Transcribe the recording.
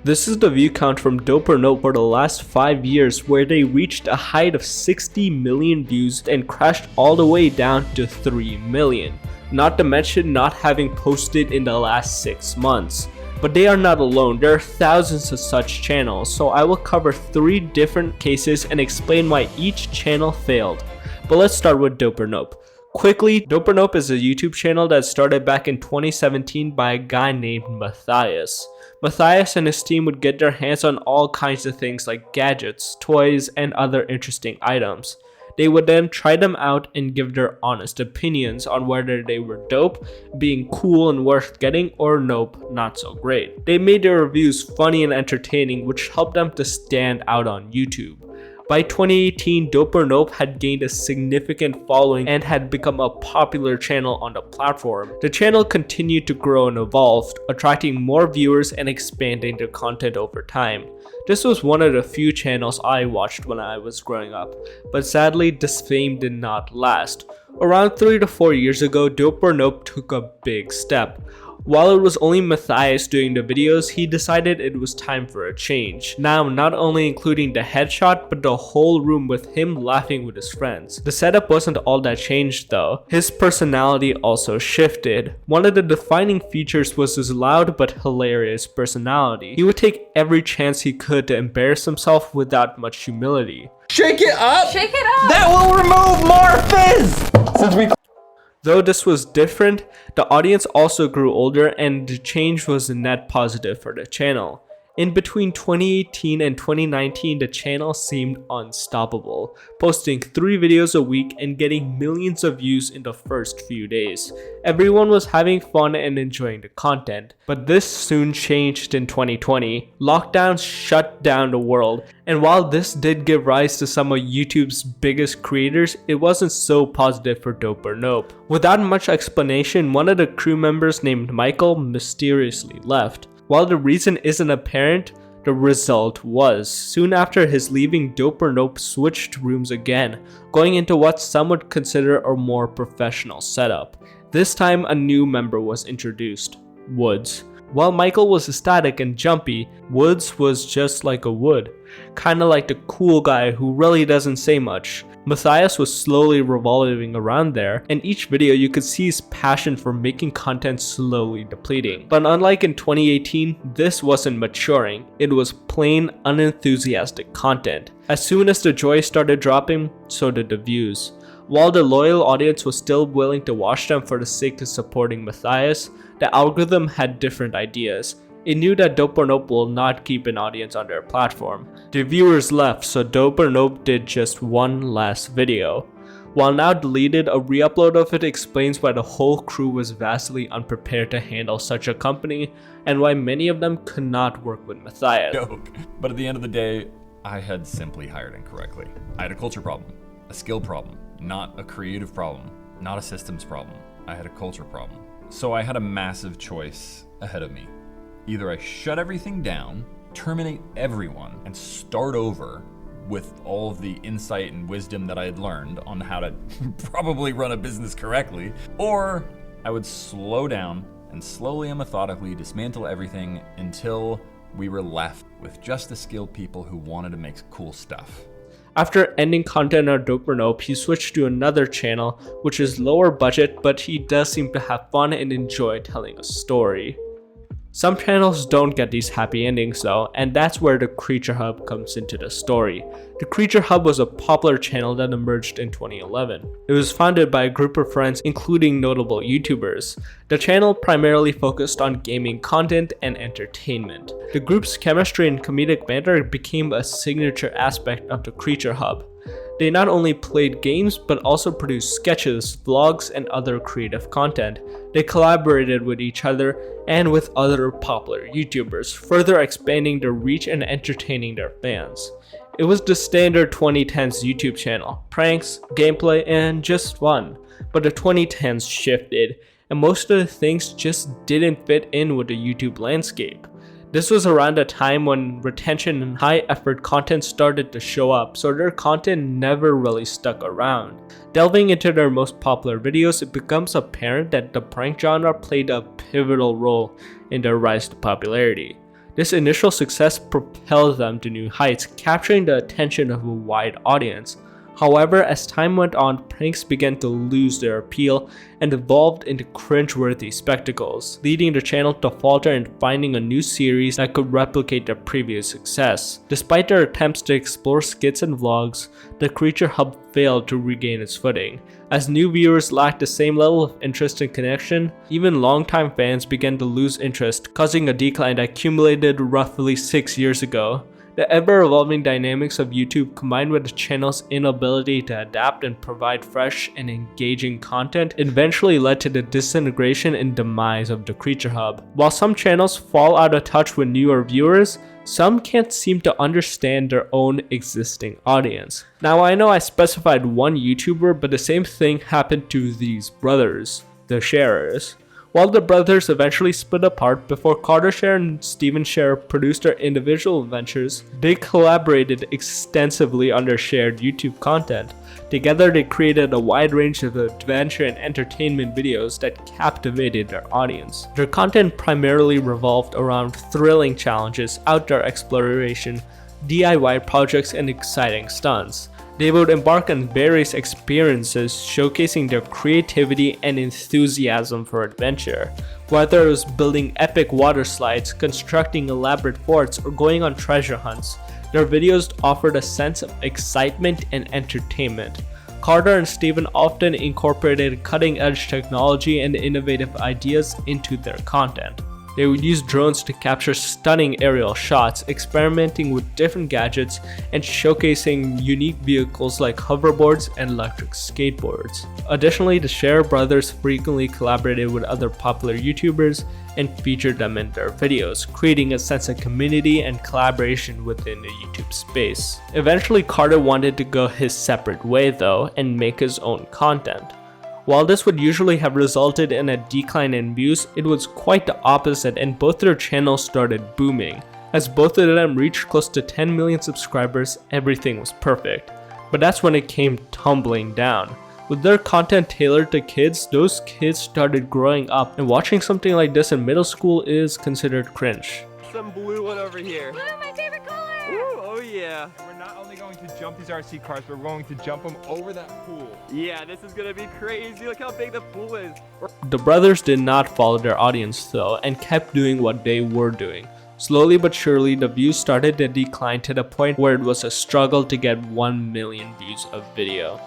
This is the view count from Dope or Nope for the last 5 years, where they reached a height of 60 million views and crashed all the way down to 3 million. Not to mention not having posted in the last 6 months. But they are not alone, there are thousands of such channels, so I will cover 3 different cases and explain why each channel failed. But let's start with Dope or Nope. Quickly, Dope or Nope is a YouTube channel that started back in 2017 by a guy named Matthias. Matthias and his team would get their hands on all kinds of things like gadgets, toys, and other interesting items. They would then try them out and give their honest opinions on whether they were dope, being cool and worth getting, or nope, not so great. They made their reviews funny and entertaining, which helped them to stand out on YouTube. By 2018, Dope or Nope had gained a significant following and had become a popular channel on the platform. The channel continued to grow and evolve, attracting more viewers and expanding their content over time. This was one of the few channels I watched when I was growing up, but sadly this fame did not last. Around 3 to 4 years ago, Dope or Nope took a big step. While it was only Matthias doing the videos, he decided it was time for a change. Now, not only including the headshot, but the whole room with him laughing with his friends. The setup wasn't all that changed though. His personality also shifted. One of the defining features was his loud but hilarious personality. He would take every chance he could to embarrass himself without much humility. Shake it up! Shake it up! That will remove more fizz! Though this was different, the audience also grew older and the change was a net positive for the channel. In between 2018 and 2019, the channel seemed unstoppable, posting 3 videos a week and getting millions of views in the first few days. Everyone was having fun and enjoying the content, but this soon changed in 2020. Lockdowns shut down the world, and while this did give rise to some of YouTube's biggest creators, it wasn't so positive for Dope or Nope. Without much explanation, one of the crew members named Michael mysteriously left. While the reason isn't apparent, the result was. Soon after his leaving, Dope or Nope switched rooms again, going into what some would consider a more professional setup. This time, a new member was introduced, Woods. While Michael was ecstatic and jumpy, Woods was just like a Wood, kinda like the cool guy who really doesn't say much. Matthias was slowly revolving around there, and each video you could see his passion for making content slowly depleting. But unlike in 2018, this wasn't maturing, it was plain unenthusiastic content. As soon as the joy started dropping, so did the views. While the loyal audience was still willing to watch them for the sake of supporting Matthias, the algorithm had different ideas. It knew that Dope or Nope will not keep an audience on their platform. The viewers left, so Dope or Nope did just one last video. While now deleted, a re-upload of it explains why the whole crew was vastly unprepared to handle such a company, and why many of them could not work with Matthias. Joke. But at the end of the day, I had simply hired incorrectly. I had a culture problem, a skill problem, not a creative problem, not a systems problem. I had a culture problem. So I had a massive choice ahead of me. Either I shut everything down, terminate everyone, and start over with all of the insight and wisdom that I had learned on how to probably run a business correctly, or I would slow down and slowly and methodically dismantle everything until we were left with just the skilled people who wanted to make cool stuff. After ending content on Dope or Nope, he switched to another channel, which is lower budget, but he does seem to have fun and enjoy telling a story. Some channels don't get these happy endings though, and that's where the Creature Hub comes into the story. The Creature Hub was a popular channel that emerged in 2011. It was founded by a group of friends including notable YouTubers. The channel primarily focused on gaming content and entertainment. The group's chemistry and comedic banter became a signature aspect of the Creature Hub. They not only played games, but also produced sketches, vlogs, and other creative content. They collaborated with each other and with other popular YouTubers, further expanding their reach and entertaining their fans. It was the standard 2010s YouTube channel, pranks, gameplay, and just fun. But the 2010s shifted, and most of the things just didn't fit in with the YouTube landscape. This was around a time when retention and high effort content started to show up, so their content never really stuck around. Delving into their most popular videos, it becomes apparent that the prank genre played a pivotal role in their rise to popularity. This initial success propelled them to new heights, capturing the attention of a wide audience. However, as time went on, pranks began to lose their appeal and evolved into cringeworthy spectacles, leading the channel to falter and finding a new series that could replicate their previous success. Despite their attempts to explore skits and vlogs, the Creature Hub failed to regain its footing. As new viewers lacked the same level of interest and connection, even longtime fans began to lose interest, causing a decline that accumulated roughly 6 years ago. The ever-evolving dynamics of YouTube combined with the channel's inability to adapt and provide fresh and engaging content eventually led to the disintegration and demise of the Creature Hub. While some channels fall out of touch with newer viewers, some can't seem to understand their own existing audience. Now I know I specified one YouTuber, but the same thing happened to these brothers, the Sharers. While the brothers eventually split apart before Carter Share and Steven Share produced their individual ventures, they collaborated extensively on their shared YouTube content. Together they created a wide range of adventure and entertainment videos that captivated their audience. Their content primarily revolved around thrilling challenges, outdoor exploration, DIY projects, and exciting stunts. They would embark on various experiences showcasing their creativity and enthusiasm for adventure. Whether it was building epic water slides, constructing elaborate forts, or going on treasure hunts, their videos offered a sense of excitement and entertainment. Carter and Steven often incorporated cutting-edge technology and innovative ideas into their content. They would use drones to capture stunning aerial shots, experimenting with different gadgets and showcasing unique vehicles like hoverboards and electric skateboards. Additionally, the Share brothers frequently collaborated with other popular YouTubers and featured them in their videos, creating a sense of community and collaboration within the YouTube space. Eventually, Carter wanted to go his separate way though and make his own content. While this would usually have resulted in a decline in views, it was quite the opposite and both their channels started booming. As both of them reached close to 10 million subscribers, everything was perfect. But that's when it came tumbling down. With their content tailored to kids, those kids started growing up, and watching something like this in middle school is considered cringe. Some blue one over here. Blue, my favorite color! Ooh, oh yeah. We're not only going to jump these RC cars, but we're going to jump them over that pool. Yeah, this is gonna be crazy. Look how big the pool is. The brothers did not follow their audience though and kept doing what they were doing. Slowly but surely, the views started to decline to the point where it was a struggle to get 1 million views of video.